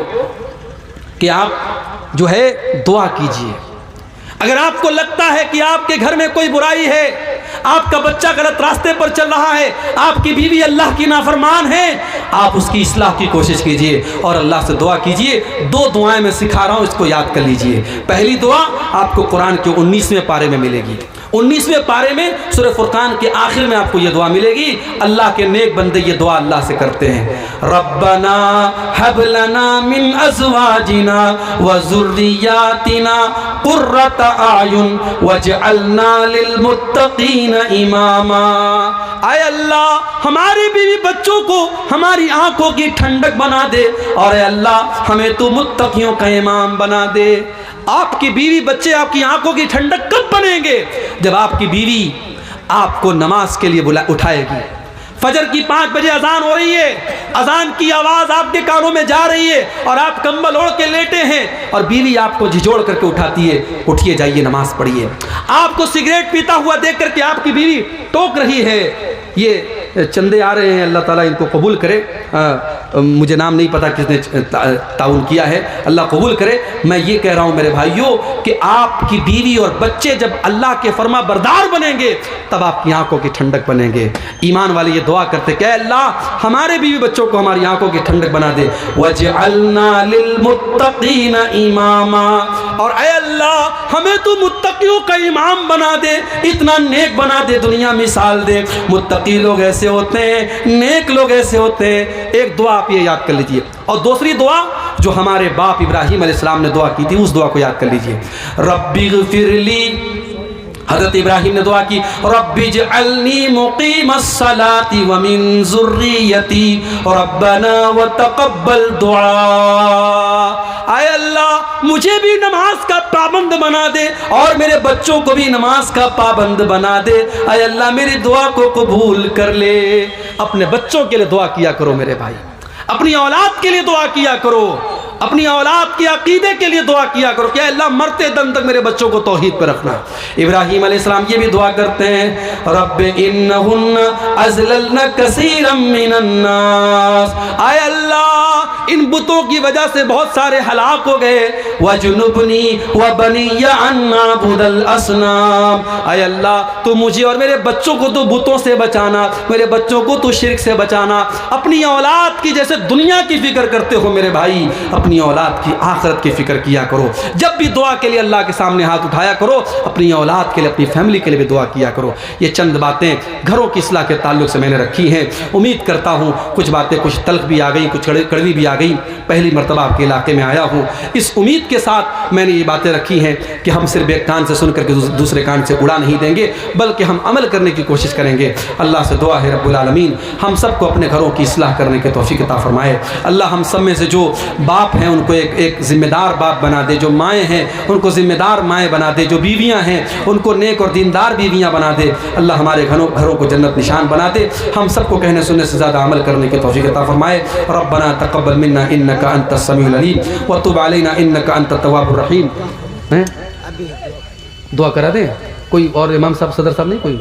کہ آپ جو ہے دعا کیجئے. اگر آپ کو لگتا ہے کہ آپ کے گھر میں کوئی برائی ہے, آپ کا بچہ غلط راستے پر چل رہا ہے, آپ کی بیوی اللہ کی نافرمان ہے, آپ اس کی اصلاح کی کوشش کیجئے اور اللہ سے دعا کیجئے. 2 دعائیں میں سکھا رہا ہوں, اس کو یاد کر لیجئے. پہلی دعا آپ کو قرآن کے 19ویں پارے میں ملے گی. 19ویں پارے میں سورہ فرقان کے آخر میں آپ کو یہ دعا ملے گی. اللہ کے نیک بندے یہ دعا اللہ سے کرتے ہیں, ربنا هب لنا من ازواجنا وذرياتنا قرة اعین واجعلنا للمتقین اماما. اے اللہ ہماری بیوی بچوں کو ہماری آنکھوں کی ٹھنڈک بنا دے, اور اے اللہ ہمیں تو متقیوں کا امام بنا دے. آپ کی بیوی بچے آپ کی آنکھوں کی ٹھنڈک کب بنیں گے؟ جب آپ کی بیوی آپ کو نماز کے لیے اٹھائے گی. فجر کی 5 بجے اذان ہو رہی ہے, اذان کی آواز آپ کے کانوں میں جا رہی ہے, اور آپ کمبل اوڑھ کے لیٹے ہیں, اور بیوی آپ کو جھجوڑ کر کے اٹھاتی ہے, اٹھیے جائیے نماز پڑھیے. آپ کو سگریٹ پیتا ہوا دیکھ کر کے آپ کی بیوی ٹوک رہی ہے, یہ چندے آ رہے ہیں، اللہ تعالیٰ ان کو قبول کرے، مجھے نام نہیں پتہ کس نے تعاون کیا ہے، اللہ قبول کرے۔ میں یہ کہہ رہا ہوں میرے بھائیوں کہ آپ کی بیوی اور بچے جب اللہ کے فرما بردار بنیں گے تب آپ کی آنکھوں کی ٹھنڈک بنیں گے۔ ایمان والے یہ دعا کرتے کہ اے اللہ ہمارے بیوی بچوں کو ہماری آنکھوں کی ٹھنڈک بنا دے، وَجْعَلْنَا لِلْمُتَّقِينَ إِمَامًا، اور اے اللہ ہمیں تو متقیوں کا امام بنا دے، اتنا نیک بنا دے، دنیا مثال دے۔ متقی لوگ ایسے ہوتے ہیں، نیک لوگ ایسے ہوتے ہیں۔ ایک دعا آپ یہ یاد کر لیجئے، اور دوسری دعا جو ہمارے باپ ابراہیم علیہ السلام نے دعا کی تھی اس دعا کو یاد کر لیجئے، ربی اغفر لی۔ حضرت ابراہیم نے دعا کی رب اجعلنی مقیم الصلاۃ ومن ذریتی ربنا وتقبل دعا، اے اللہ مجھے بھی نماز کا پابند بنا دے اور میرے بچوں کو بھی نماز کا پابند بنا دے، اے اللہ میری دعا کو قبول کر لے۔ اپنے بچوں کے لیے دعا کیا کرو میرے بھائی، اپنی اولاد کے لیے دعا کیا کرو، اپنی اولاد کے عقیدے کے لیے دعا کیا کرو کہ اللہ مرتے دم تک میرے بچوں کو توحید پہ رکھنا۔ ابراہیم علیہ السلام یہ بھی دعا کرتے ہیں رب انہن اضللن کثیرا من الناس، اے اللہ ان بتوں کی وجہ سے بہت سارے ہلاک ہو گئے، وجنبنی وبنی ان نعبد الاصنام، اے اللہ تو مجھے اور میرے بچوں کو تو بتوں سے بچانا، میرے بچوں کو تو شرک سے بچانا۔ اپنی اولاد کی جیسے دنیا کی فکر کرتے ہو میرے بھائی، اپنی اولاد کی آخرت کی فکر کیا کرو۔ جب بھی دعا کے لیے اللہ کے سامنے ہاتھ اٹھایا کرو، اپنی اولاد کے لیے اپنی فیملی کے لیے بھی دعا کیا کرو۔ یہ چند باتیں گھروں کی اصلاح کے تعلق سے میں نے رکھی ہیں، امید کرتا ہوں کچھ باتیں کچھ تلخ بھی آ گئی، کچھ کڑوی بھی آ گئی، پہلی مرتبہ آپ کے علاقے میں آیا ہوں، اس امید کے ساتھ میں نے یہ باتیں رکھی ہیں کہ ہم صرف ایک کان سے سن کر کے دوسرے کان سے اڑا نہیں دیں گے، بلکہ ہم عمل کرنے کی کوشش کریں گے۔ اللہ سے دعا ہے رب العالمین ہم سب کو اپنے گھروں کی اصلاح کرنے کے توفیق عطا فرمائے۔ اللہ ہم سب میں سے جو باپ ہیں ان کو ایک ذمہ دار باپ بنا دے، جو مائیں ہیں ان کو ذمہ دار مائیں بنا دے، جو بیویاں ہیں ان کو نیک اور دیندار بیویاں بنا دے۔ اللہ ہمارے گھروں کو جنت نشان بنا دے، ہم سب کو کہنے سننے سے زیادہ عمل کرنے کے توفیق عطا فرمائے۔ ربنا تقبل منا انك انت السميع العليم وتب علينا انك انت التواب الرحيم۔ دعا کرا دیں کوئی اور، امام صاحب صدر صاحب نہیں کوئی؟